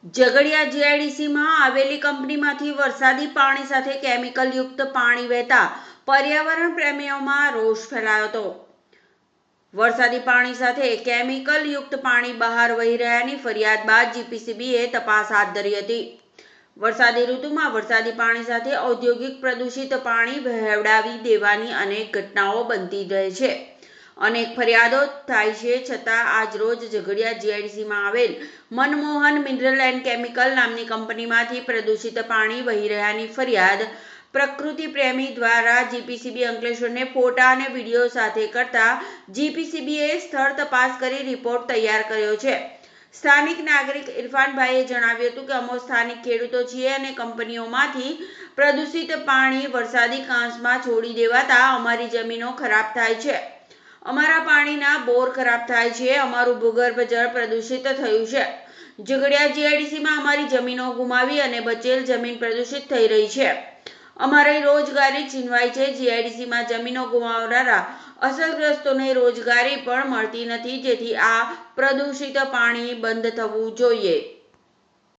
ઝઘડિયા જીઆઈડીસીમાં આવેલી કંપનીમાંથી વરસાદી પાણી સાથે કેમિકલયુક્ત પાણી વહેતા પર્યાવરણ પ્રેમીઓમાં રોષ ફેલાયો હતો। વરસાદી પાણી સાથે કેમિકલયુક્ત પાણી બહાર વહી રહ્યાની ફરિયાદ બાદ જીપીસીબીએ તપાસ હાથ ધરી હતી। વરસાદી ઋતુમાં વરસાદી પાણી સાથે ઔદ્યોગિક પ્રદૂષિત પાણી વહેવડાવી દેવાની અનેક ઘટનાઓ બનતી રહે છે। અનેક ફરિયાદો થાય છે, છતાં આજરોજ ઝઘડિયા જીઆઈડીસીમાં આવેલ મનમોહન મિનરલ એન્ડ કેમિકલ નામની કંપનીમાંથી પ્રદૂષિત પાણી વહી રહ્યાની ફરિયાદ પ્રકૃતિ પ્રેમી દ્વારા જીપીસીબી અંકલેશ્વરને ફોટા અને વિડીયો સાથે કરતા જીપીસીબીએ સ્થળ તપાસ કરી રિપોર્ટ તૈયાર કર્યો છે। સ્થાનિક નાગરિક ઇરફાનભાઈએ જણાવ્યું હતું કે અમે સ્થાનિક ખેડૂતો છીએ અને કંપનીઓમાંથી પ્રદૂષિત પાણી વરસાદી કાંસમાં છોડી દેવાતા અમારી જમીનો ખરાબ થાય છે। અમારા પાણીના બોર ખરાબ થાય છે। અમારું ભૂગર્ભ જળ પ્રદૂષિત થયું છે। ઝઘડિયા જીઆઈડીસીમાં અમારી જમીનો ગુમાવી અને બચેલ જમીન પ્રદૂષિત થઈ રહી છે। અમારી રોજગારી છીનવાઈ છે। જીઆઈડીસીમાં જમીનો ગુમાવનારા અસરગ્રસ્તોને રોજગારી પણ મળતી નથી, જેથી આ પ્રદૂષિત પાણી બંધ થવું જોઈએ।